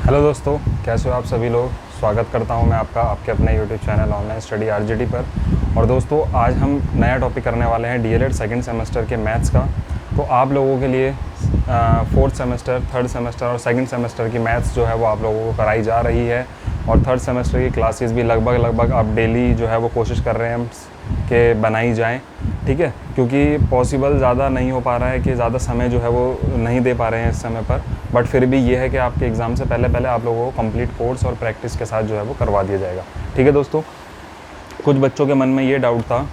Hello दोस्तों, कैसे हो आप सभी लोग। स्वागत करता हूं मैं आपका आपके अपने YouTube channel online study RJD पर। और दोस्तों, आज हम नया टॉपिक करने वाले हैं डीएलएड सेकंड सेमेस्टर के मैथ्स का। तो आप लोगों के लिए फोर्थ सेमेस्टर, थर्ड सेमेस्टर और सेकंड सेमेस्टर की मैथ्स जो है वो आप लोगों को कराई जा रही है। और थर्ड सेमेस्टर की क्लासेस भी लगभग आप डेली जो है वो कोशिश कर रहे हैं कि बनाई जाएँ, ठीक है। क्योंकि पॉसिबल ज़्यादा नहीं हो पा रहा है कि ज़्यादा समय जो है वो नहीं दे पा रहे हैं इस समय पर। बट फिर भी ये है कि आपके एग्ज़ाम से पहले आप लोगों को कंप्लीट कोर्स और प्रैक्टिस के साथ जो है वो करवा दिया जाएगा, ठीक है दोस्तों। कुछ बच्चों के मन में ये डाउट था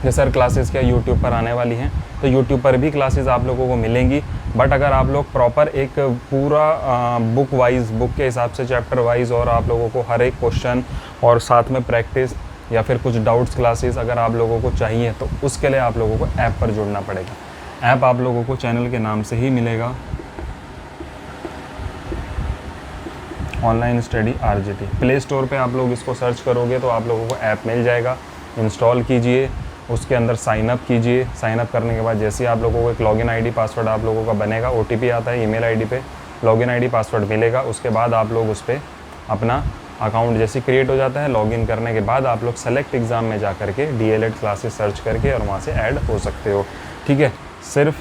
कि सर क्लासेस क्या यूट्यूब पर आने वाली हैं। तो यूट्यूब पर भी क्लासेस आप लोगों को मिलेंगी, बट अगर आप लोग प्रॉपर एक पूरा बुक वाइज, बुक के हिसाब से चैप्टर वाइज, और आप लोगों को हर एक क्वेश्चन और साथ में प्रैक्टिस या फिर कुछ डाउट्स क्लासेस अगर आप लोगों को चाहिए, तो उसके लिए आप लोगों को ऐप पर जुड़ना पड़ेगा। ऐप आप लोगों को चैनल के नाम से ही मिलेगा, online study RJD. Play store पे आप लोग इसको सर्च करोगे तो आप लोगों को ऐप मिल जाएगा। इंस्टॉल कीजिए, उसके अंदर साइन अप कीजिए। साइन अप करने के बाद जैसे ही आप लोगों को एक लॉगिन आईडी पासवर्ड आप लोगों का बनेगा, ओटीपी आता है ईमेल आईडी पे, लॉगिन आईडी पासवर्ड मिलेगा। उसके बाद आप लोग उस पर अपना अकाउंट जैसे क्रिएट हो जाता है, लॉगिन करने के बाद आप लोग सेलेक्ट एग्ज़ाम में जा करके डीएलएड क्लासेस सर्च करके और वहाँ से ऐड हो सकते हो, ठीक है। सिर्फ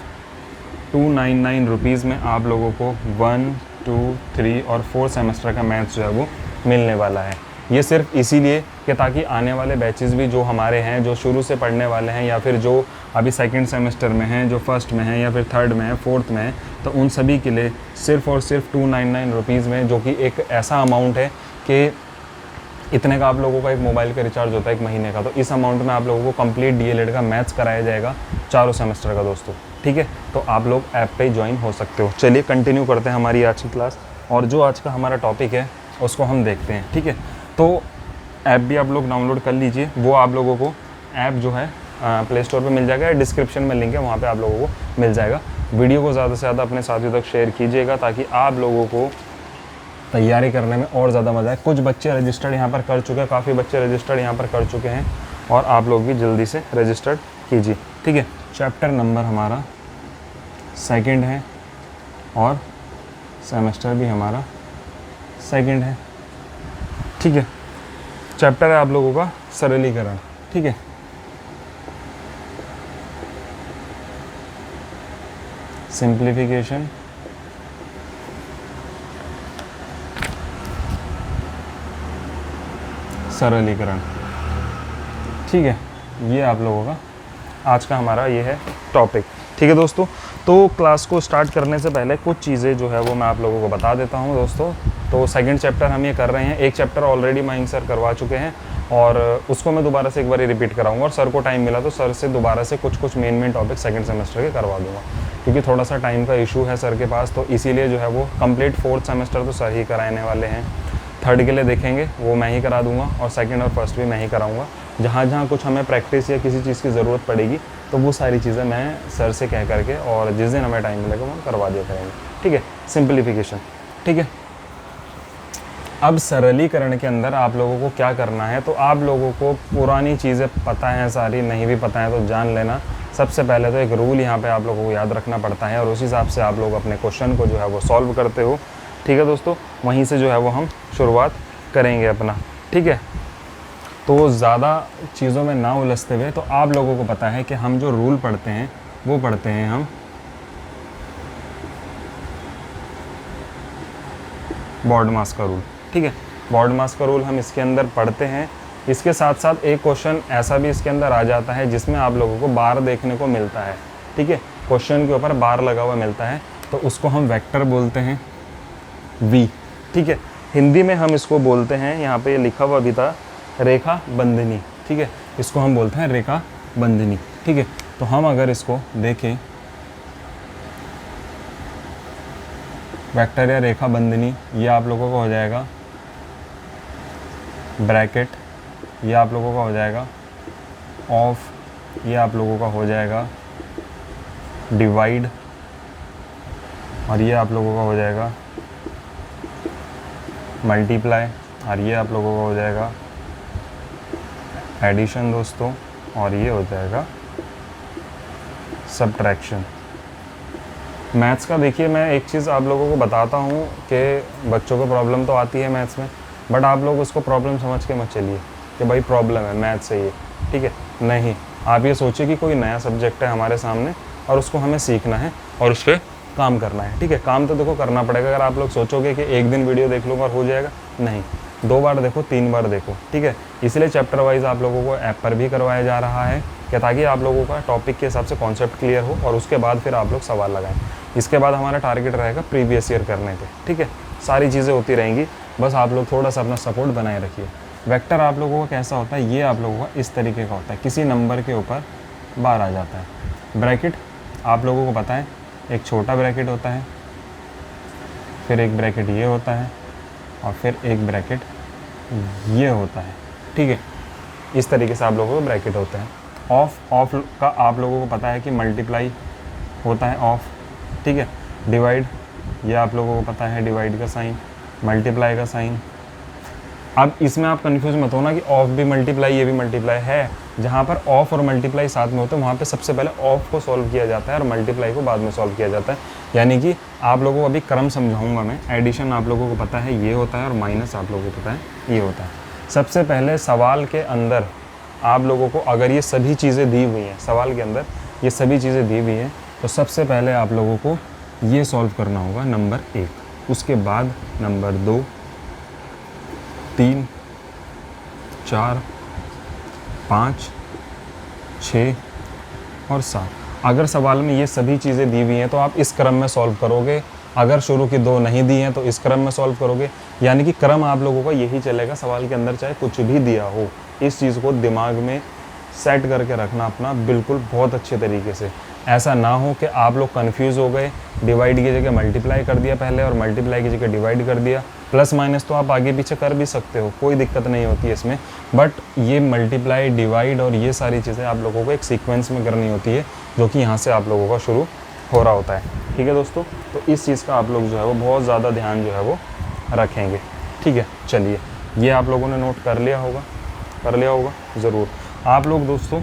299 रुपीज़ में आप लोगों को 1, 2, 3 और 4 सेमेस्टर का मैथ्स जो है वो मिलने वाला है। ये सिर्फ इसीलिए कि ताकि आने वाले बैचेस भी जो हमारे हैं, जो शुरू से पढ़ने वाले हैं, या फिर जो अभी सेकंड सेमेस्टर में हैं, जो फर्स्ट में हैं या फिर थर्ड में हैं, फोर्थ में हैं, तो उन सभी के लिए सिर्फ और सिर्फ 299 रुपीज़ में, जो कि एक ऐसा अमाउंट है कि इतने का आप लोगों का एक मोबाइल का रिचार्ज होता है एक महीने का। तो इस अमाउंट में आप लोगों को कंप्लीट डीएलएड का मैथ्स कराया जाएगा चारों सेमेस्टर का दोस्तों, ठीक है। तो आप लोग ऐप पे ज्वाइन हो सकते हो। चलिए कंटिन्यू करते हैं हमारी आज की क्लास, और जो आज का हमारा टॉपिक है उसको हम देखते हैं, ठीक है। तो ऐप भी आप लोग डाउनलोड कर लीजिए। वो आप लोगों को ऐप जो है प्ले स्टोर पर मिल जाएगा, डिस्क्रिप्शन में लिंक है, वहाँ पर आप लोगों को मिल जाएगा। वीडियो को ज़्यादा से ज़्यादा अपने साथियों तक शेयर कीजिएगा ताकि आप लोगों को तैयारी करने में और ज़्यादा मज़ा है। कुछ बच्चे रजिस्टर्ड यहाँ पर कर चुके हैं, काफ़ी बच्चे रजिस्टर्ड यहाँ पर कर चुके हैं, और आप लोग भी जल्दी से रजिस्टर्ड कीजिए, ठीक है। चैप्टर नंबर हमारा सेकंड है और सेमेस्टर भी हमारा सेकंड है, ठीक है। चैप्टर है आप लोगों का सरलीकरण, ठीक है। सिंप्लीफिकेशन, सरलीकरण, ठीक है। ये आप लोगों का आज का हमारा ये है टॉपिक, ठीक है दोस्तों। तो क्लास को स्टार्ट करने से पहले कुछ चीज़ें जो है वो मैं आप लोगों को बता देता हूँ दोस्तों। तो सेकंड चैप्टर हम ये कर रहे हैं। एक चैप्टर ऑलरेडी मयंक सर करवा चुके हैं, और उसको मैं दोबारा से एक बार रिपीट कराऊंगा, और सर को टाइम मिला तो सर से दोबारा से कुछ मेन टॉपिक सेकंड सेमेस्टर के करवा दूंगा, क्योंकि थोड़ा सा टाइम का इशू है सर के पास। तो इसीलिए जो है वो कंप्लीट फोर्थ सेमेस्टर तो सर ही कराने वाले हैं। थर्ड के लिए देखेंगे वो मैं ही करा दूंगा, और सेकंड और फर्स्ट भी मैं ही कराऊंगा। जहाँ जहाँ कुछ हमें प्रैक्टिस या किसी चीज़ की ज़रूरत पड़ेगी तो वो सारी चीज़ें मैं सर से कह करके, और जिस दिन हमें टाइम मिलेगा वो हम करवा दिया करेंगे, ठीक है। सिंप्लीफिकेशन, ठीक है। अब सरलीकरण के अंदर आप लोगों को क्या करना है, तो आप लोगों को पुरानी चीज़ें पता हैं सारी, नहीं भी पता है तो जान लेना। सबसे पहले तो एक रूल यहाँ पे आप लोगों को याद रखना पड़ता है, और उस हिसाब से आप लोग अपने क्वेश्चन को जो है वो सॉल्व करते हो, ठीक है दोस्तों। वहीं से जो है वो हम शुरुआत करेंगे अपना, ठीक है। तो ज़्यादा चीज़ों में ना उलझते हुए, तो आप लोगों को पता है कि हम जो रूल पढ़ते हैं वो पढ़ते हैं हम बॉडमास का रूल, ठीक है। बॉडमास का रूल हम इसके अंदर पढ़ते हैं। इसके साथ साथ एक क्वेश्चन ऐसा भी इसके अंदर आ जाता है जिसमें आप लोगों को बार देखने को मिलता है, ठीक है। क्वेश्चन के ऊपर बार लगा हुआ मिलता है, तो उसको हम वेक्टर बोलते हैं, वी, ठीक है। हिंदी में हम इसको बोलते हैं, यहाँ पे लिखा हुआ भी था, रेखा बंधनी, ठीक है। इसको हम बोलते हैं रेखा बंधनी, ठीक है। तो हम अगर इसको देखें, वेक्टर या रेखा बंधनी, ये आप लोगों का हो जाएगा ब्रैकेट, ये आप लोगों का हो जाएगा ऑफ, ये आप लोगों का हो जाएगा डिवाइड, और ये आप लोगों का हो जाएगा मल्टीप्लाई, और ये आप लोगों का हो जाएगा एडिशन दोस्तों, और ये हो जाएगा सब्ट्रैक्शन, मैथ्स का देखिए, मैं एक चीज़ आप लोगों को बताता हूँ कि बच्चों को प्रॉब्लम तो आती है मैथ्स में, बट आप लोग उसको प्रॉब्लम समझ के मत चलिए कि भाई प्रॉब्लम है मैथ्स से ये, ठीक है, नहीं। आप ये सोचिए कि कोई नया सब्जेक्ट है हमारे सामने और उसको हमें सीखना है और उस पर काम करना है, ठीक है। काम तो देखो करना पड़ेगा। अगर आप लोग सोचोगे कि एक दिन वीडियो देख लूँगा और हो जाएगा, नहीं, 2 बार देखो, 3 बार देखो, ठीक है। इसलिए चैप्टर वाइज आप लोगों को ऐप पर भी करवाया जा रहा है कि ताकि आप लोगों का टॉपिक के हिसाब से कॉन्सेप्ट क्लियर हो और उसके बाद फिर आप लोग सवाल लगाएं। इसके बाद हमारा टारगेट रहेगा प्रीवियस ईयर करने पे, ठीक है। सारी चीज़ें होती रहेंगी, बस आप लोग थोड़ा सा अपना सपोर्ट बनाए रखिए। वेक्टर आप लोगों का कैसा होता है, ये आप लोगों का इस तरीके का होता है, किसी नंबर के ऊपर बार आ जाता है। ब्रैकेट आप लोगों को पता है, एक छोटा ब्रैकेट होता है, फिर एक ब्रैकेट ये होता है और फिर एक ब्रैकेट ये होता है, ठीक है। इस तरीके से आप लोगों को ब्रैकेट होते हैं। ऑफ का आप लोगों को पता है कि मल्टीप्लाई होता है ऑफ, ठीक है। डिवाइड, ये आप लोगों को पता है, डिवाइड का साइन, मल्टीप्लाई का साइन। अब इसमें आप कंफ्यूज मत होना कि ऑफ भी मल्टीप्लाई ये भी मल्टीप्लाई है। जहाँ पर ऑफ और मल्टीप्लाई साथ में होते हैं वहाँ पे सबसे पहले ऑफ को सॉल्व किया जाता है और मल्टीप्लाई को बाद में सॉल्व किया जाता है। यानी कि आप लोगों को अभी क्रम समझाऊंगा मैं। एडिशन आप लोगों को पता है ये होता है और माइनस आप लोगों को पता है ये होता है। सबसे पहले सवाल के अंदर आप लोगों को अगर ये सभी चीज़ें दी हुई हैं, सवाल के अंदर ये सभी चीज़ें दी हुई हैं, तो सबसे पहले आप लोगों को ये सॉल्व करना होगा नंबर 1, उसके बाद नंबर 2, 3, 4, 5, 6 और 7। अगर सवाल में ये सभी चीज़ें दी हुई हैं तो आप इस क्रम में सॉल्व करोगे। अगर शुरू की 2 नहीं दी हैं तो इस क्रम में सॉल्व करोगे। यानी कि क्रम आप लोगों का यही चलेगा सवाल के अंदर, चाहे कुछ भी दिया हो। इस चीज़ को दिमाग में सेट करके रखना अपना बिल्कुल बहुत अच्छे तरीके से। ऐसा ना हो कि आप लोग कंफ्यूज हो गए, डिवाइड की जगह मल्टीप्लाई कर दिया पहले और मल्टीप्लाई की जगह डिवाइड कर दिया। प्लस माइनस तो आप आगे पीछे कर भी सकते हो, कोई दिक्कत नहीं होती है इसमें, बट ये मल्टीप्लाई, डिवाइड और ये सारी चीज़ें आप लोगों को एक सीक्वेंस में करनी होती है, जो कि यहाँ से आप लोगों का शुरू हो रहा होता है, ठीक है दोस्तों। तो इस चीज़ का आप लोग जो है वो बहुत ज़्यादा ध्यान जो है वो रखेंगे, ठीक है। चलिए, ये आप लोगों ने नोट कर लिया होगा ज़रूर आप लोग दोस्तों।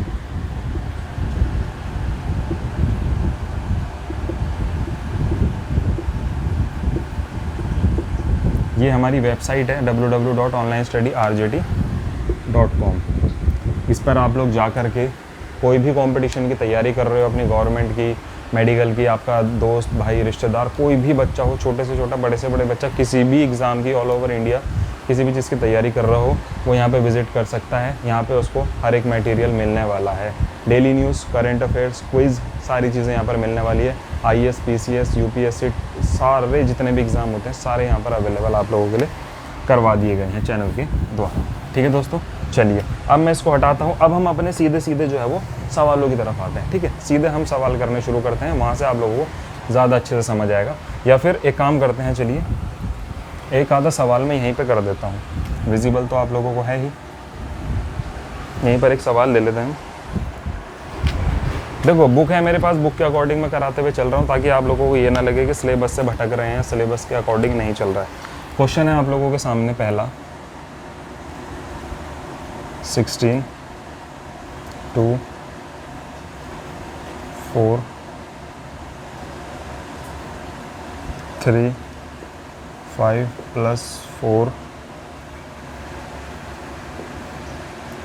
ये हमारी वेबसाइट है www.onlinestudy.rjt.com। इस पर आप लोग जा कर के कोई भी कंपटीशन की तैयारी कर रहे हो, अपनी गवर्नमेंट की, मेडिकल की, आपका दोस्त भाई रिश्तेदार कोई भी बच्चा हो, छोटे से छोटा बड़े से बड़े बच्चा, किसी भी एग्ज़ाम की ऑल ओवर इंडिया किसी भी चीज़ की तैयारी कर रहा हो, वो यहाँ पे विज़िट कर सकता है। यहाँ पे उसको हर एक मटेरियल मिलने वाला है। Daily news, current affairs, quiz, सारी चीज़ें यहाँ पर मिलने वाली है। IAS, PCS, UPSC, सारे जितने भी एग्ज़ाम होते हैं सारे यहाँ पर अवेलेबल आप लोगों के लिए करवा दिए गए हैं चैनल के द्वारा, ठीक है दोस्तों। चलिए, अब मैं इसको हटाता हूँ। अब हम अपने सीधे सीधे जो है वो सवालों की तरफ आते हैं, ठीक है। सीधे हम सवाल करने शुरू करते हैं, वहाँ से आप लोगों को ज़्यादा अच्छे से समझ आएगा। या फिर एक काम करते हैं, चलिए एक आधा सवाल मैं यहीं पे कर देता हूँ, विजिबल तो आप लोगों को है ही। यहीं पर एक सवाल ले लेते हैं। देखो बुक है मेरे पास, बुक के अकॉर्डिंग मैं कराते हुए चल रहा हूँ, ताकि आप लोगों को ये ना लगे कि सिलेबस से भटक रहे हैं, सिलेबस के अकॉर्डिंग नहीं चल रहा है। क्वेश्चन है आप लोगों के सामने पहला, 16, 2, 4, 3, 5 + 4।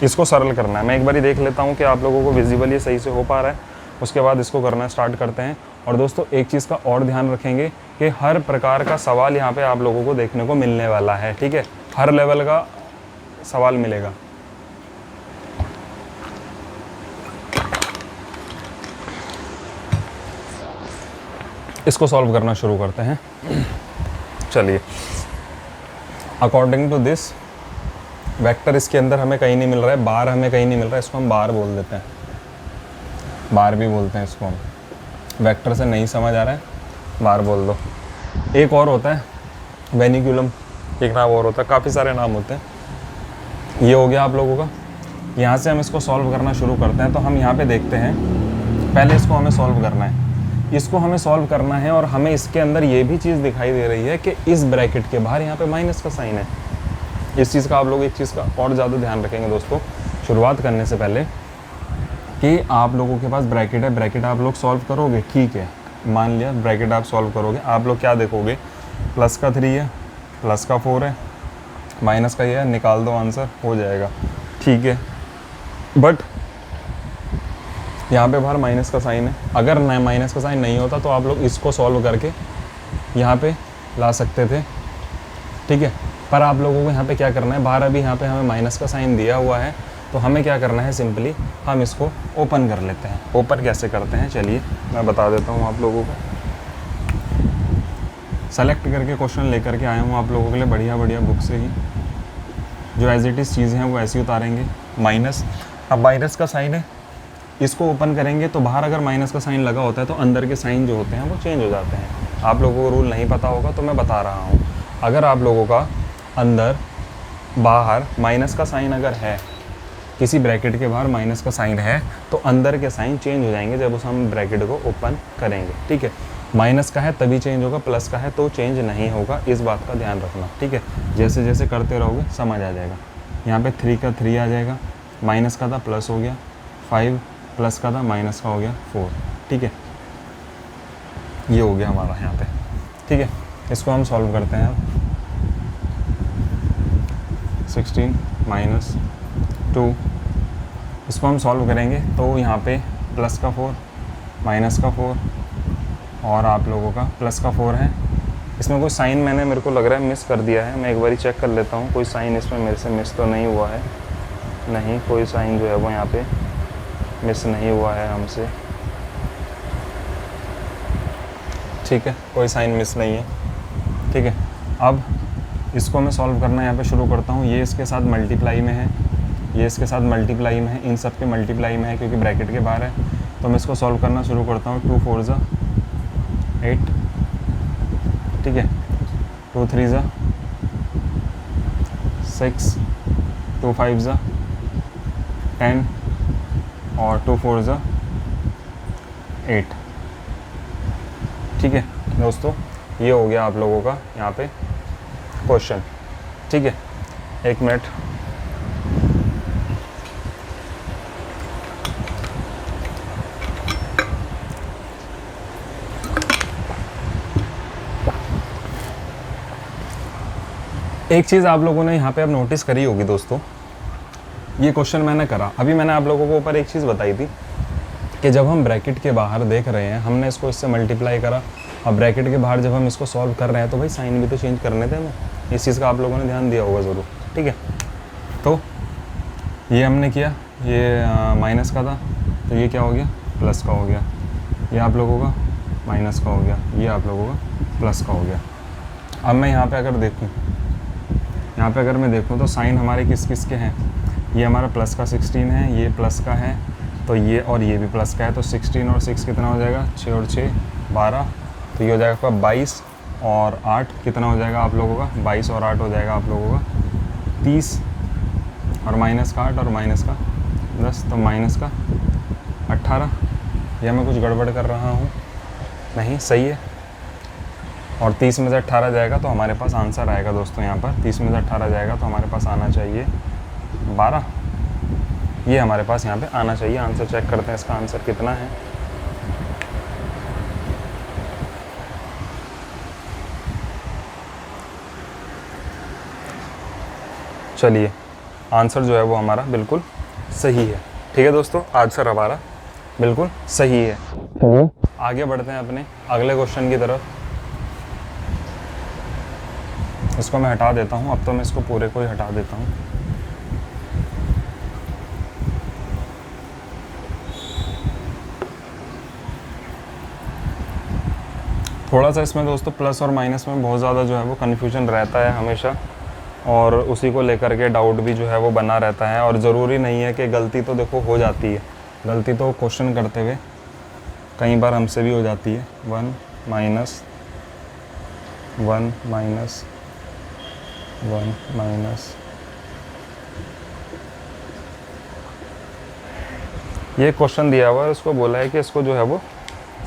इसको सरल करना है। मैं एक बार ही देख लेता हूँ कि आप लोगों को विजिबल ये सही से हो पा रहा है, उसके बाद इसको करना स्टार्ट करते हैं। और दोस्तों एक चीज़ का और ध्यान रखेंगे कि हर प्रकार का सवाल यहाँ पे आप लोगों को देखने को मिलने वाला है, ठीक है। हर लेवल का सवाल मिलेगा। इसको सॉल्व करना शुरू करते हैं। चलिए, अकॉर्डिंग टू दिस वेक्टर इसके अंदर हमें कहीं नहीं मिल रहा है, बार हमें कहीं नहीं मिल रहा है, इसको हम बार बोल देते हैं, बार भी बोलते हैं इसको हम। वेक्टर से नहीं समझ आ रहा है, बार बोल दो। एक और होता है वेनिकुलम, एक नाम और होता है, काफ़ी सारे नाम होते हैं। ये हो गया आप लोगों का। यहाँ से हम इसको सॉल्व करना शुरू करते हैं। तो हम यहाँ पे देखते हैं, पहले इसको हमें सॉल्व करना है, इसको हमें सॉल्व करना है। और हमें इसके अंदर ये भी चीज़ दिखाई दे रही है कि इस ब्रैकेट के बाहर यहाँ पे माइनस का साइन है। इस चीज़ का आप लोग एक चीज़ का और ज़्यादा ध्यान रखेंगे दोस्तों, शुरुआत करने से पहले, कि आप लोगों के पास ब्रैकेट है, ब्रैकेट आप लोग सॉल्व करोगे, ठीक है, मान लिया ब्रैकेट आप सॉल्व करोगे, आप लोग क्या देखोगे, प्लस का 3 है, प्लस का 4 है, माइनस का ये है, निकाल दो आंसर हो जाएगा, ठीक है। बट यहाँ पे बाहर माइनस का साइन है, अगर माइनस का साइन नहीं होता तो आप लोग इसको सॉल्व करके यहाँ पे ला सकते थे, ठीक है। पर आप लोगों को यहाँ पे क्या करना है, बाहर अभी यहाँ पे हमें माइनस का साइन दिया हुआ है, तो हमें क्या करना है, सिंपली हम इसको ओपन कर लेते हैं। ओपन कैसे करते हैं चलिए मैं बता देता हूँ आप लोगों को। सेलेक्ट करके क्वेश्चन लेकर के आया हूँ आप लोगों के लिए बढ़िया बढ़िया बुक से ही, जो एज इट इज़ चीज़ें हैं वो ऐसी उतारेंगे। माइनस, अब माइनस का साइन है, इसको ओपन करेंगे तो बाहर अगर माइनस का साइन लगा होता है तो अंदर के साइन जो होते हैं वो चेंज हो जाते हैं। आप लोगों को रूल नहीं पता होगा तो मैं बता रहा हूँ, अगर आप लोगों का अंदर बाहर माइनस का साइन अगर है, किसी ब्रैकेट के बाहर माइनस का साइन है, तो अंदर के साइन चेंज हो जाएंगे जब उस हम ब्रैकेट को ओपन करेंगे, ठीक है। माइनस का है तभी चेंज होगा, प्लस का है तो चेंज नहीं होगा, इस बात का ध्यान रखना, ठीक है। जैसे जैसे करते रहोगे समझ आ जाएगा। यहाँ पे 3 का 3 आ जाएगा, माइनस का था प्लस हो गया 5, प्लस का था माइनस का हो गया 4, ठीक है। ये हो गया हमारा यहाँ पे, ठीक है। इसको हम सॉल्व करते हैं अब। 16 माइनस 2, इसको हम सॉल्व करेंगे तो यहाँ पे प्लस का 4, माइनस का 4 और आप लोगों का प्लस का 4 है। इसमें कोई साइन मैंने, मेरे को लग रहा है मिस कर दिया है, मैं एक बार चेक कर लेता हूँ, कोई साइन इसमें मेरे से मिस तो नहीं हुआ है। नहीं, कोई साइन जो है वो यहाँ पे मिस नहीं हुआ है हमसे, ठीक है, कोई साइन मिस नहीं है, ठीक है। अब इसको मैं सॉल्व करना यहाँ पे शुरू करता हूँ। ये इसके साथ मल्टीप्लाई में है, ये इसके साथ मल्टीप्लाई में है, इन सब के मल्टीप्लाई में है क्योंकि ब्रैकेट के बाहर है, तो मैं इसको सॉल्व करना शुरू करता हूँ। 2 4 ज़ा 8, ठीक है, 2 3 ज़ा 6, 2 5 ज़ा 10 और 2 4 ज़ा 8, ठीक है दोस्तों। ये हो गया आप लोगों का यहाँ पे क्वेश्चन, ठीक है। 1 मिनट, एक चीज़ आप लोगों ने यहाँ पे अब नोटिस करी होगी दोस्तों, ये क्वेश्चन मैंने करा, अभी मैंने आप लोगों को ऊपर एक चीज़ बताई थी कि जब हम ब्रैकेट के बाहर देख रहे हैं, हमने इसको इससे मल्टीप्लाई करा, अब ब्रैकेट के बाहर जब हम इसको सॉल्व कर रहे हैं तो भाई साइन भी तो चेंज करने थे हमें, इस चीज़ का आप लोगों ने ध्यान दिया होगा ज़रूर, ठीक है। तो ये हमने किया, ये माइनस का था तो ये क्या हो गया, प्लस का हो गया, ये आप लोगों का माइनस का हो गया, ये आप लोगों का प्लस का हो गया। अब मैं यहाँ पे अगर देखूँ, यहाँ पे अगर मैं देखूँ तो साइन हमारे किस किस के हैं, ये हमारा प्लस का 16 है, ये प्लस का है, तो ये और ये भी प्लस का है, तो 16 और 6 कितना हो जाएगा, 6 और 6 12, तो ये हो जाएगा आपका 22 और 8 कितना हो जाएगा आप लोगों का, 22 और 8 हो जाएगा आप लोगों का 30 और माइनस का 8 और माइनस का 10, तो माइनस का 18। या मैं कुछ गड़बड़ कर रहा हूँ, नहीं सही है। और 30 में से 18 जाएगा तो हमारे पास आंसर आएगा दोस्तों, यहाँ पर 30 में से 18 जाएगा तो हमारे पास आना चाहिए 12, ये हमारे पास यहाँ पे आना चाहिए आंसर। चेक करते हैं इसका आंसर कितना है। चलिए आंसर जो है वो हमारा बिल्कुल सही है, ठीक है दोस्तों, आंसर हमारा बिल्कुल सही है। चलिए आगे बढ़ते हैं अपने अगले क्वेश्चन की तरफ। इसको मैं हटा देता हूँ, अब तो मैं इसको पूरे को ही हटा देता हूँ। थोड़ा सा इसमें दोस्तों प्लस और माइनस में बहुत ज़्यादा जो है वो कन्फ्यूजन रहता है हमेशा, और उसी को लेकर के डाउट भी जो है वो बना रहता है। और ज़रूरी नहीं है कि गलती तो देखो हो जाती है, गलती तो क्वेश्चन करते हुए कई बार हमसे भी हो जाती है। 1 माइनस 1 माइनस 1 माइनस, ये क्वेश्चन दिया हुआ है, उसको बोला है कि इसको जो है वो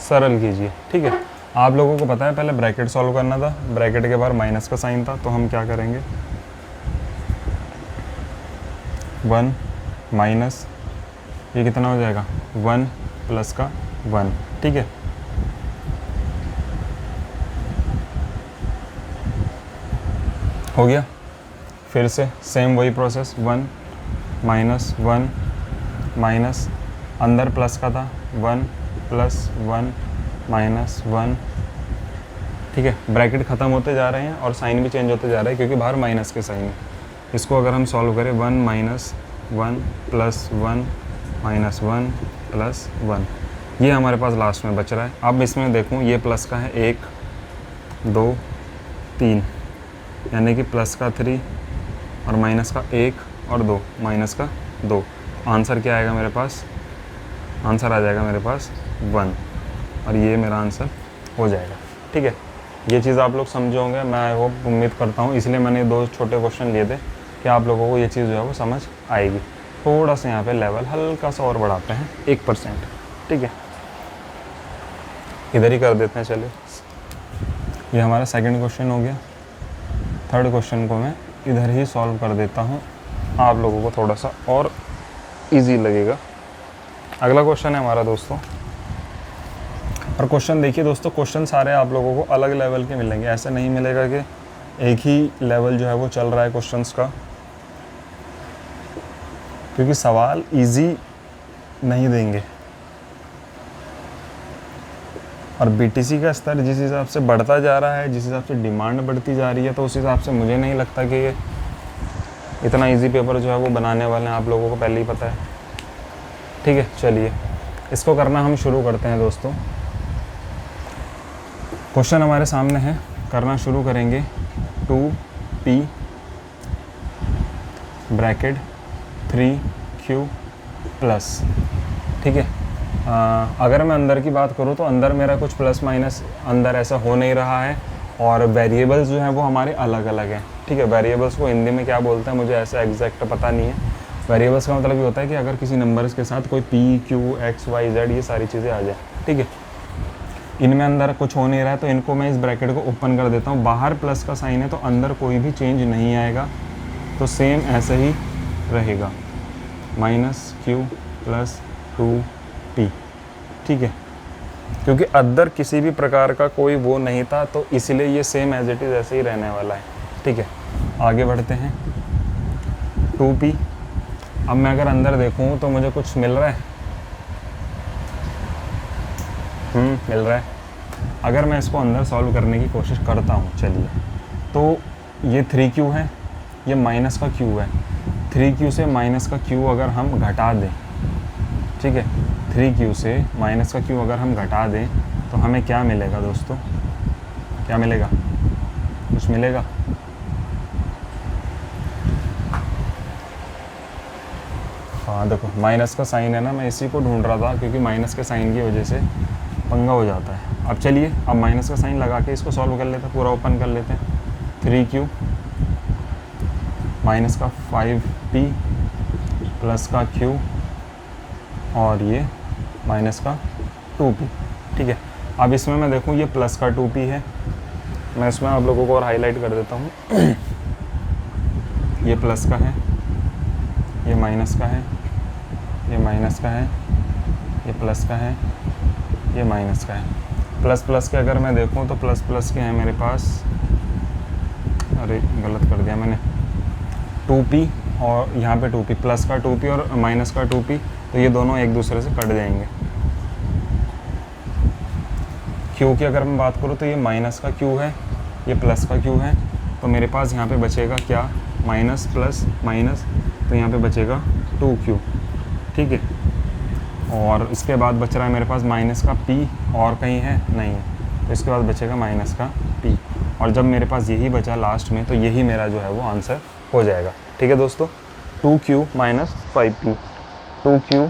सरल कीजिए, ठीक है। आप लोगों को पता है पहले ब्रैकेट सॉल्व करना था, ब्रैकेट के बाहर माइनस का साइन था, तो हम क्या करेंगे 1 माइनस, ये कितना हो जाएगा 1 प्लस का 1, ठीक है। हो गया। फिर से सेम वही प्रोसेस, 1 माइनस 1 माइनस, अंदर प्लस का था 1 प्लस 1 माइनस 1, ठीक है। ब्रैकेट ख़त्म होते जा रहे हैं और साइन भी चेंज होते जा रहे हैं क्योंकि बाहर माइनस के साइन है। इसको अगर हम सॉल्व करें 1 माइनस 1 प्लस 1 माइनस 1 प्लस 1, ये हमारे पास लास्ट में बच रहा है। अब इसमें देखूँ ये प्लस का है 1 2 3, यानी कि प्लस का 3 और माइनस का 1 और 2, माइनस का 2। आंसर क्या आएगा मेरे पास? आंसर आ जाएगा मेरे पास 1, और ये मेरा आंसर हो जाएगा, ठीक है। ये चीज़ आप लोग समझे होंगे, मैं आई होप, उम्मीद करता हूँ, इसलिए मैंने 2 छोटे क्वेश्चन लिए थे कि आप लोगों को ये चीज़ जो है वो समझ आएगी। थोड़ा सा यहाँ पे लेवल हल्का सा और बढ़ाते हैं 1%, ठीक है। इधर ही कर देते हैं, चलिए। ये हमारा सेकंड क्वेश्चन हो गया। थर्ड क्वेश्चन को मैं इधर ही सॉल्व कर देता हूँ, आप लोगों को थोड़ा सा और इजी लगेगा। अगला क्वेश्चन है हमारा दोस्तों, और क्वेश्चन देखिए दोस्तों, क्वेश्चन सारे आप लोगों को अलग लेवल के मिलेंगे। ऐसा नहीं मिलेगा कि एक ही लेवल जो है वो चल रहा है क्वेश्चंस का, क्योंकि सवाल इजी नहीं देंगे। और बीटीसी का स्तर जिस हिसाब से बढ़ता जा रहा है, जिस हिसाब से डिमांड बढ़ती जा रही है, तो उस हिसाब से मुझे नहीं लगता कि ये इतना इजी पेपर जो है वो बनाने वाले हैं, आप लोगों को पहले ही पता है, ठीक है। चलिए इसको करना हम शुरू करते हैं दोस्तों। क्वेश्चन हमारे सामने है, करना शुरू करेंगे। 2p ब्रैकेट 3q प्लस, ठीक है। अगर मैं अंदर की बात करूँ तो अंदर मेरा कुछ प्लस माइनस अंदर ऐसा हो नहीं रहा है, और वेरिएबल्स जो हैं वो हमारे अलग अलग हैं, ठीक है। वेरिएबल्स को हिंदी में क्या बोलते हैं मुझे ऐसा एग्जैक्ट पता नहीं है। वेरिएबल्स का मतलब ये होता है कि अगर किसी नंबर्स के साथ कोई p, q, x, y, z ये सारी चीज़ें आ जाए, ठीक है। इनमें अंदर कुछ हो नहीं रहा है, तो इनको मैं इस ब्रैकेट को ओपन कर देता हूँ। बाहर प्लस का साइन है तो अंदर कोई भी चेंज नहीं आएगा, तो सेम ऐसे ही रहेगा, -q प्लस 2p, ठीक है। क्योंकि अदर किसी भी प्रकार का कोई वो नहीं था, तो इसलिए ये सेम एज इट इज़ ऐसे ही रहने वाला है, ठीक है। आगे बढ़ते हैं। 2p, अब मैं अगर अंदर देखूँ तो मुझे कुछ मिल रहा है, मिल रहा है। अगर मैं इसको अंदर सॉल्व करने की कोशिश करता हूँ, चलिए, तो ये 3q है, ये माइनस का q है। 3q से माइनस का q अगर हम घटा दें, ठीक है, 3q से माइनस का q अगर हम घटा दें तो हमें क्या मिलेगा दोस्तों? क्या मिलेगा? कुछ मिलेगा? हाँ देखो, माइनस का साइन है ना, मैं इसी को ढूंढ रहा था, क्योंकि माइनस के साइन की वजह से पंगा हो जाता है। अब चलिए, अब माइनस का साइन लगा के इसको सॉल्व कर लेते हैं, पूरा ओपन कर लेते हैं। 3q माइनस का 5p प्लस का q और ये माइनस का 2p, ठीक है। अब इसमें मैं देखूँ ये प्लस का 2p है, मैं इसमें आप लोगों को और हाईलाइट कर देता हूँ। ये प्लस का है, ये माइनस का है, ये माइनस का है, ये प्लस का है, ये माइनस का है। प्लस प्लस के अगर मैं देखूं तो प्लस प्लस के हैं मेरे पास, अरे गलत कर दिया मैंने, 2p और यहाँ पे 2p, प्लस का 2p और माइनस का 2p, तो ये दोनों एक दूसरे से कट जाएंगे। q की अगर मैं बात करूँ तो ये माइनस का q है, ये प्लस का q है, तो मेरे पास यहाँ पे बचेगा क्या? माइनस प्लस माइनस, तो यहाँ पे बचेगा 2q, ठीक है। और इसके बाद बच रहा है मेरे पास माइनस का p, और कहीं है नहीं है, तो इसके बाद बचेगा माइनस का p, और जब मेरे पास यही बचा लास्ट में, तो यही मेरा जो है वो आंसर हो जाएगा, ठीक है दोस्तों। 2q minus 5p, 2q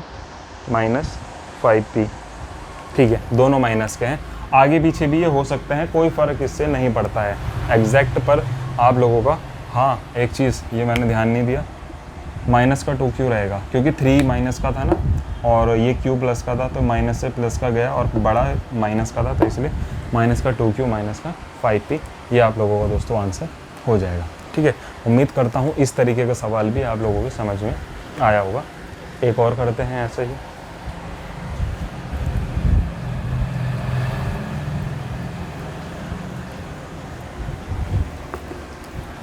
minus 5p, ठीक है, दोनों माइनस के हैं। आगे पीछे भी ये हो सकते हैं, कोई फ़र्क इससे नहीं पड़ता है एग्जैक्ट पर आप लोगों का। हाँ, एक चीज़ ये मैंने ध्यान नहीं दिया, माइनस का 2q रहेगा, क्योंकि 3 माइनस का था ना, और ये q प्लस का था, तो माइनस से प्लस का गया और बड़ा माइनस का था, तो इसलिए माइनस का 2q माइनस का 5p, ये आप लोगों का दोस्तों आंसर हो जाएगा, ठीक है। उम्मीद करता हूँ इस तरीके का सवाल भी आप लोगों की समझ में आया होगा। एक और करते हैं ऐसे ही।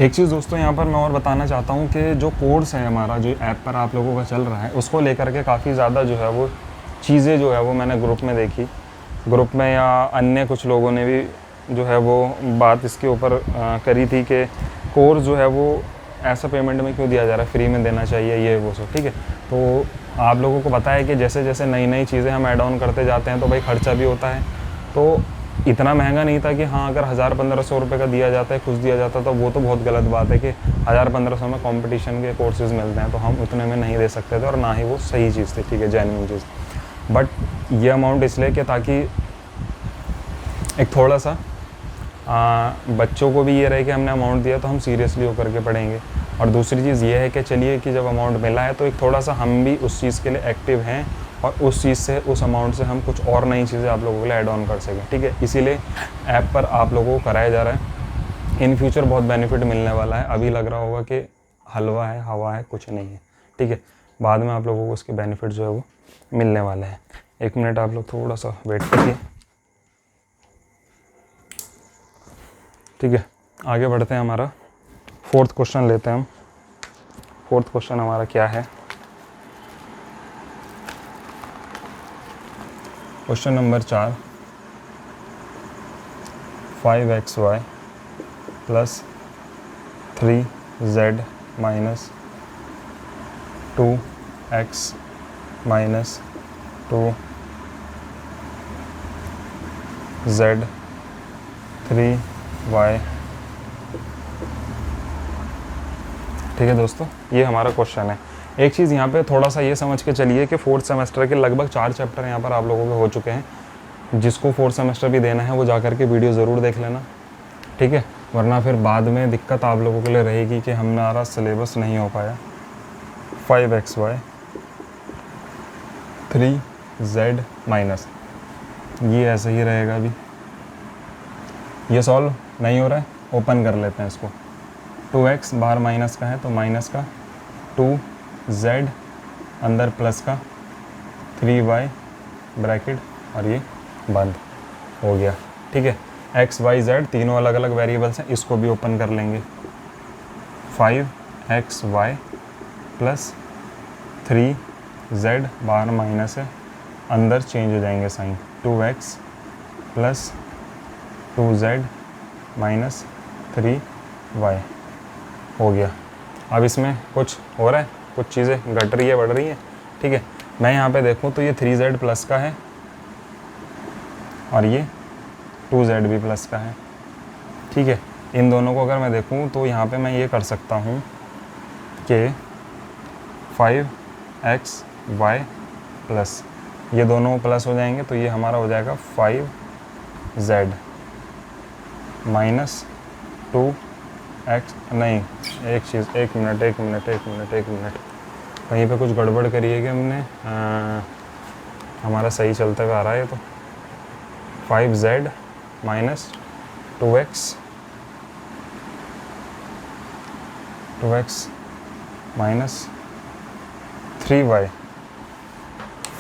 एक चीज़ दोस्तों यहाँ पर मैं और बताना चाहता हूँ कि जो कोर्स है हमारा, जो ऐप पर आप लोगों का चल रहा है, उसको लेकर के काफ़ी ज़्यादा जो है वो चीज़ें जो है वो मैंने ग्रुप में देखी, ग्रुप में या अन्य कुछ लोगों ने भी जो है वो बात इसके ऊपर करी थी कि कोर्स जो है वो ऐसा पेमेंट में क्यों दिया जा रहा है, फ्री में देना चाहिए, ये वो सब। ठीक है, तो आप लोगों को पता है कि जैसे जैसे नई नई चीज़ें हम ऐड ऑन करते जाते हैं तो भाई खर्चा भी होता है। तो इतना महंगा नहीं था कि हाँ अगर 1000-1500 रुपये का दिया जाता है, कुछ दिया जाता है, तो वो तो बहुत गलत बात है कि 1000-1500 में कंपटीशन के कोर्सेज़ मिलते हैं, तो हम उतने में नहीं दे सकते थे और ना ही वो सही चीज़ थी। ठीक है, जेन्युइन चीज़। बट ये अमाउंट इसलिए कि ताकि एक थोड़ा सा बच्चों को भी ये रहे कि हमने अमाउंट दिया तो हम सीरियसली होकर के पढ़ेंगे। और दूसरी चीज़ ये है कि चलिए कि जब अमाउंट मिला है तो एक थोड़ा सा हम भी उस चीज़ के लिए एक्टिव हैं और उस चीज़ से, उस अमाउंट से हम कुछ और नई चीज़ें आप लोगों के लिए ऐड ऑन कर सकें। ठीक है, इसीलिए ऐप पर आप लोगों को कराया जा रहा है। इन फ्यूचर बहुत बेनिफिट मिलने वाला है। अभी लग रहा होगा कि हलवा है, हवा है, कुछ नहीं है। ठीक है, बाद में आप लोगों को उसके बेनिफिट जो है वो मिलने वाले हैं। 1 मिनट आप लोग थोड़ा सा वेट करिए। ठीक है, आगे बढ़ते हैं। हमारा 4th क्वेश्चन लेते हैं हम। 4th क्वेश्चन हमारा क्या है? Question number 4, 5xy plus 3z minus 2x minus 2z 3y। ठीक है दोस्तों, ये हमारा क्वेश्चन है। एक चीज़ यहाँ पे थोड़ा सा ये समझ के चलिए कि 4th सेमेस्टर के लगभग 4 चैप्टर यहाँ पर आप लोगों के हो चुके हैं। जिसको 4th सेमेस्टर भी देना है वो जा कर के वीडियो ज़रूर देख लेना। ठीक है, वरना फिर बाद में दिक्कत आप लोगों के लिए रहेगी कि हमारा सिलेबस नहीं हो पाया। 5xy 3z माइनस, ये ऐसे ही रहेगा। अभी ये सॉल्व नहीं हो रहा है, ओपन कर लेते हैं इसको। 2x बाहर माइनस का है तो माइनस का, 2z अंदर प्लस का, 3y ब्रैकेट और ये बंद हो गया। ठीक है, x y z तीनों अलग अलग वेरिएबल्स हैं, इसको भी ओपन कर लेंगे। 5xy प्लस 3z बाहर माइनस है, अंदर चेंज हो जाएंगे sign, 2x plus 2z minus 3y हो गया। अब इसमें कुछ हो रहा है, कुछ चीज़ें घट रही है, बढ़ रही है। ठीक है, मैं यहाँ पे देखूँ तो ये 3z प्लस का है और ये 2z भी प्लस का है। ठीक है, इन दोनों को अगर मैं देखूँ तो यहाँ पे मैं ये कर सकता हूँ कि 5xy प्लस, ये दोनों प्लस हो जाएंगे तो ये हमारा हो जाएगा 5z माइनस 2x। नहीं, एक चीज़, एक मिनट, कहीं पे कुछ गड़बड़ करी है कि हमने? हमारा सही चलता हुआ आ रहा है। तो 5z minus 2x minus 3y,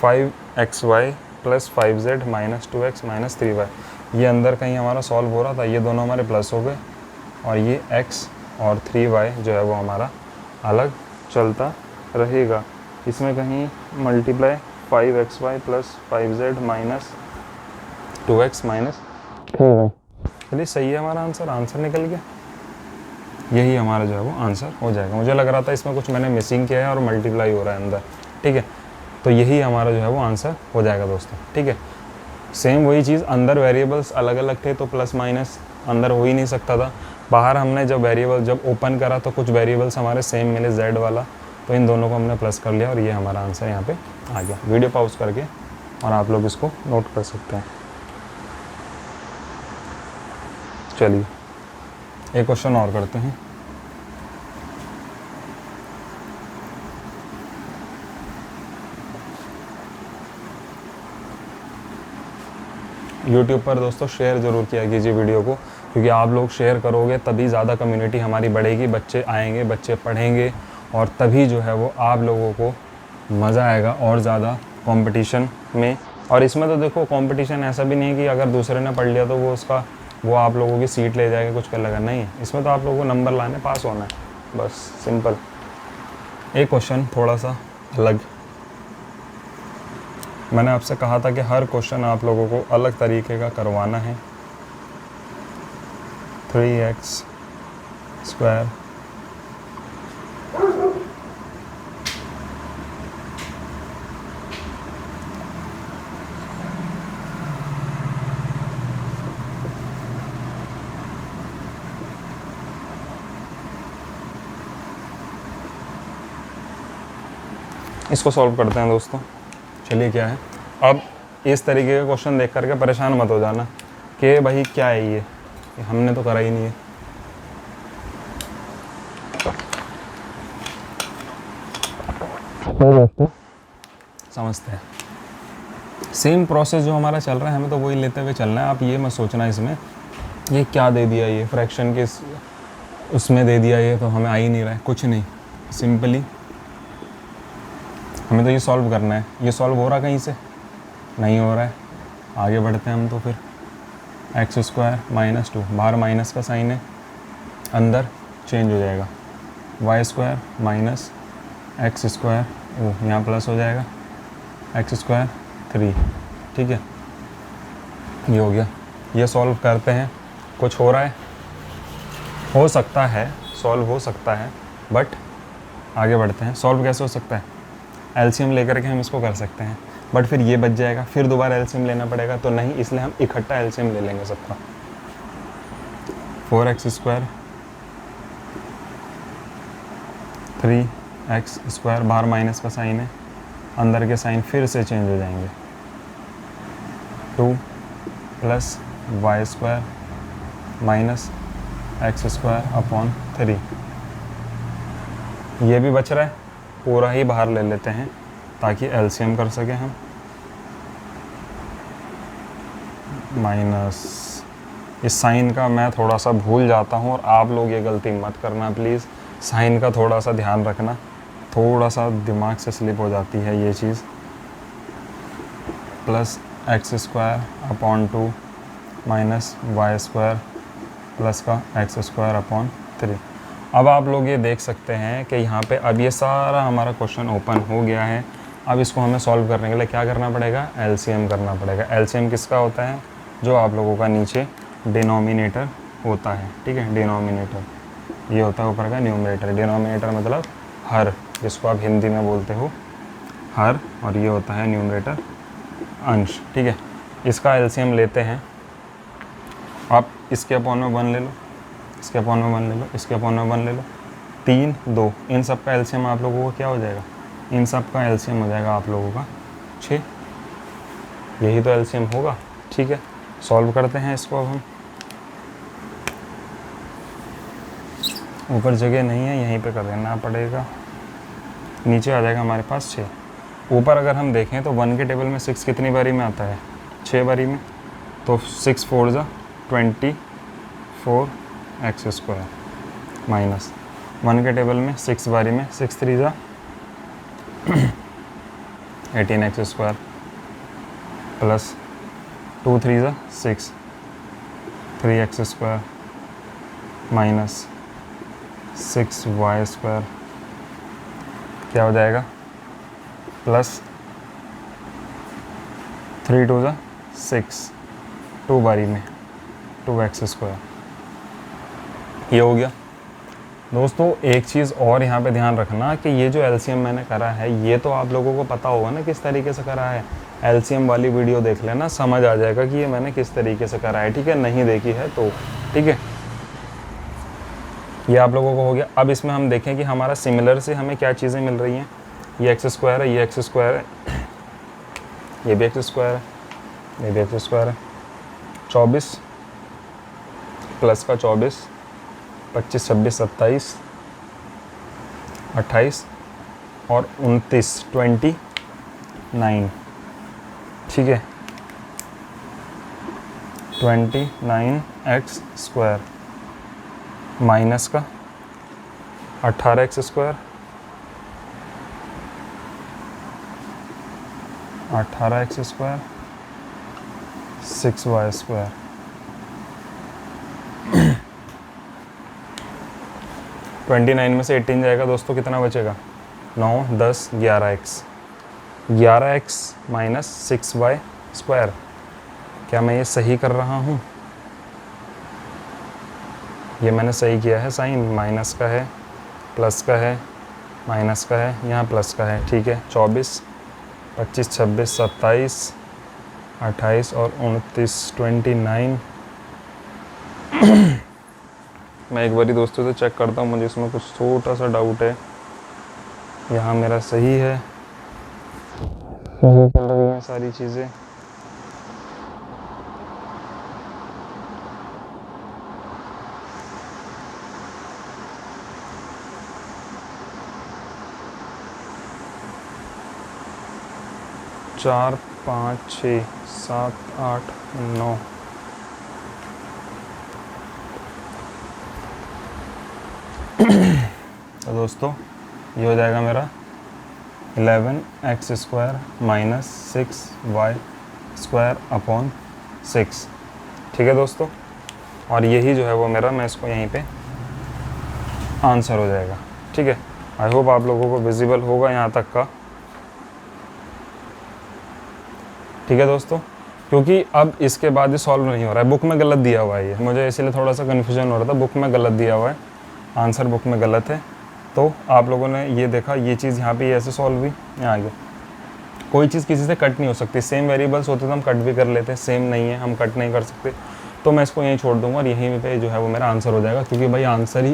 5xy plus 5z minus 2x minus 3y। ये अंदर कहीं हमारा सॉल्व हो रहा था, ये दोनों हमारे प्लस हो गए और ये x और 3y जो है वो हमारा अलग चलता रहेगा। इसमें कहीं multiply 5xy plus 5z minus 2x minus 3y। चलिए सही है हमारा आंसर निकल गया। यही हमारा जो है वो आंसर हो जाएगा। मुझे लग रहा था इसमें कुछ मैंने मिसिंग किया है और मल्टीप्लाई हो रहा है अंदर। ठीक है, तो यही हमारा जो है वो आंसर हो जाएगा दोस्तों। ठीक है, सेम वही चीज़, अंदर वेरिएबल्स अलग अलग थे तो प्लस माइनस अंदर हो ही नहीं सकता था। बाहर हमने जब ओपन करा तो कुछ वेरिएबल्स हमारे सेम मिले, z वाला, तो इन दोनों को हमने प्लस कर लिया और ये हमारा आंसर यहाँ पे आ गया। वीडियो पॉज करके और आप लोग इसको नोट कर सकते हैं। चलिए एक क्वेश्चन और करते हैं। YouTube पर दोस्तों शेयर ज़रूर किया कीजिए वीडियो को, क्योंकि आप लोग शेयर करोगे तभी ज़्यादा कम्युनिटी हमारी बढ़ेगी, बच्चे आएंगे, बच्चे पढ़ेंगे और तभी जो है वो आप लोगों को मज़ा आएगा और ज़्यादा कंपटीशन में। और इसमें तो देखो कंपटीशन ऐसा भी नहीं है कि अगर दूसरे ने पढ़ लिया तो वो उसका वो आप लोगों की सीट ले जाएगा, कुछ कर लगा नहीं। इसमें तो आप लोगों को नंबर लाने, पास होना है, बस सिंपल। एक क्वेश्चन थोड़ा सा अलग, मैंने आपसे कहा था कि हर क्वेश्चन आप लोगों को अलग तरीके का करवाना है। 3x स्क्वायर इसको सॉल्व करते हैं दोस्तों। चलिए क्या है, अब इस तरीके का क्वेश्चन देख करके परेशान मत हो जाना कि भाई क्या है ये हमने तो करा ही नहीं है। समझते हैं, सेम प्रोसेस जो हमारा चल रहा है हमें तो वही लेते हुए चलना है। आप ये मत सोचना इसमें ये क्या दे दिया, ये फ्रैक्शन के उसमें दे दिया, ये तो हमें आ ही नहीं रहा है, कुछ नहीं। सिंपली हमें तो ये सॉल्व करना है। ये सॉल्व हो रहा कहीं से नहीं हो रहा है, आगे बढ़ते हैं हम। तो फिर एक्स स्क्वायर माइनस 2, बाहर माइनस का साइन है, अंदर चेंज हो जाएगा, Y square minus X square, वो यहाँ प्लस हो जाएगा, एक्स स्क्वायर 3। ठीक है, ये हो गया। ये सॉल्व करते हैं, कुछ हो रहा है, हो सकता है सॉल्व हो सकता है, बट आगे बढ़ते हैं। सॉल्व कैसे हो सकता है, एलसीएम लेकर के हम इसको कर सकते हैं, बट फिर ये बच जाएगा, फिर दोबारा एलसीएम लेना पड़ेगा, तो नहीं, इसलिए हम इकट्ठा एलसीएम ले लेंगे सबका। 4x स्क्वायर 3x स्क्वायर, बाहर माइनस का साइन है, अंदर के साइन फिर से चेंज हो जाएंगे, 2 plus Y square minus X square upon 3। ये भी बच रहा है, पूरा ही बाहर ले लेते हैं ताकि एलसीएम कर सकें हम। माइनस, इस साइन का मैं थोड़ा सा भूल जाता हूँ और आप लोग ये गलती मत करना प्लीज़। साइन का थोड़ा सा ध्यान रखना, थोड़ा सा दिमाग से स्लिप हो जाती है ये चीज़। Plus x square upon 2 minus y square plus का एक्स स्क्वायर अपॉन 3। अब आप लोग ये देख सकते हैं कि यहाँ पे अब ये सारा हमारा क्वेश्चन ओपन हो गया है। अब इसको हमें सॉल्व करने के लिए क्या करना पड़ेगा, एलसीएम करना पड़ेगा। एलसीएम किसका होता है, जो आप लोगों का नीचे डिनोमिनेटर होता है। ठीक है, डिनोमिनेटर ये होता है ऊपर का न्यूमरेटर। डिनोमिनेटर मतलब हर, जिसको आप हिंदी में बोलते हो हर, और ये होता है न्यूमरेटर अंश। ठीक है, इसका एलसीएम लेते हैं। आप इसके अपॉन में 1 ले लो, इसके अपॉन में 1 ले लो, इसके अपॉन में 1 ले लो, 3 2, इन सब का एलसीएम आप लोगों को क्या हो जाएगा, इन सब का एलसीएम हो जाएगा आप लोगों का 6। यही तो एलसीएम होगा। ठीक है, सॉल्व करते हैं इसको। अब हम ऊपर जगह नहीं है, यहीं पे कर देना पड़ेगा, नीचे आ जाएगा हमारे पास 6। ऊपर अगर हम देखें तो 1 के टेबल में 6 कितनी बारी में आता है, 6 बारी में, तो 6 4 जा 24 एक्स स्क्वायर माइनस 1 के टेबल में 6 बारी में 6 3 जा 18 एक्स स्क्वायर प्लस 2 3 जा 6 3 X square minus 6 Y square, क्या हो जाएगा, प्लस 3 2 जा 6, 2 बारी में 2 एक्स स्क्वायर। ये हो गया। दोस्तों एक चीज़ और यहाँ पे ध्यान रखना कि ये जो एलसीएम मैंने करा है, ये तो आप लोगों को पता होगा ना किस तरीके से करा है। एलसीएम वाली वीडियो देख लेना, समझ आ जाएगा कि ये मैंने किस तरीके से करा है। ठीक है, नहीं देखी है तो ठीक है, ये आप लोगों को हो गया। अब इसमें हम देखें कि हमारा सिमिलर से हमें क्या चीज़ें मिल रही हैं। ये एक्स स्क्वायर है, ये एक्स स्क्वायर है, ये भी एक्स स्क्वायर है, ये भी एक्स स्क्वायर है। 24 प्लस का 24, 25 26 27 28 और 29 29। ठीक है, 29 एक्स स्क्वायर माइनस का 18 X square, 18 X square 6 Y square 29 में से 18 जाएगा दोस्तों, कितना बचेगा? 9, 10, 11x। 11x minus 6y square. क्या मैं ये सही कर रहा हूँ? ये मैंने सही किया है। साइन माइनस का है, प्लस का है, माइनस का है, यहाँ प्लस का है। ठीक है, 24, 25, 26, 27, 28 और 29, 29। मैं एक बारी दोस्तों से चेक करता हूँ, मुझे इसमें कुछ छोटा सा डाउट है। यहाँ मेरा सही है, सही चल रही हैं सारी चीज़ें। चार, 5, 6, 7, 8, 9। तो दोस्तों ये हो जाएगा मेरा 11x square minus 6y square upon 6। ठीक है दोस्तों, और यही जो है वो मेरा, मैं इसको यहीं पे आंसर हो जाएगा। ठीक है, आई होप आप लोगों को विजिबल होगा यहाँ तक का। ठीक है दोस्तों, क्योंकि अब इसके बाद ये सॉल्व नहीं हो रहा है, बुक में गलत दिया हुआ है ये, मुझे इसलिए थोड़ा सा कन्फ्यूजन हो रहा था। बुक में गलत दिया हुआ है, आंसर बुक में गलत है। तो आप लोगों ने ये देखा, ये चीज़ यहाँ पे ऐसे सॉल्व हुई, यहाँ आगे कोई चीज़ किसी से कट नहीं हो सकती। सेम वेरिएबल्स होते तो हम कट भी कर लेते, सेम नहीं है, हम कट नहीं कर सकते। तो मैं इसको यहीं छोड़ दूंगा और यहीं पे जो है वो मेरा आंसर हो जाएगा, क्योंकि भाई आंसर ही,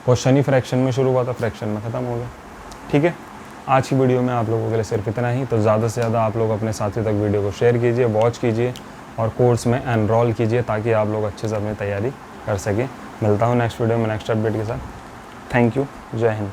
क्वेश्चन ही फ्रैक्शन में शुरू हुआ था, फ्रैक्शन में ख़त्म हो गया। ठीक है, आज की वीडियो में आप लोगों के लिए सिर्फ इतना ही। तो ज़्यादा से ज़्यादा आप लोग अपने साथियों तक वीडियो को शेयर कीजिए, वॉच कीजिए और कोर्स में एनरोल कीजिए, ताकि आप लोग अच्छे से अपनी तैयारी कर सकें। मिलता हूँ नेक्स्ट वीडियो में नेक्स्ट अपडेट के साथ। थैंक यू, जय हिंद।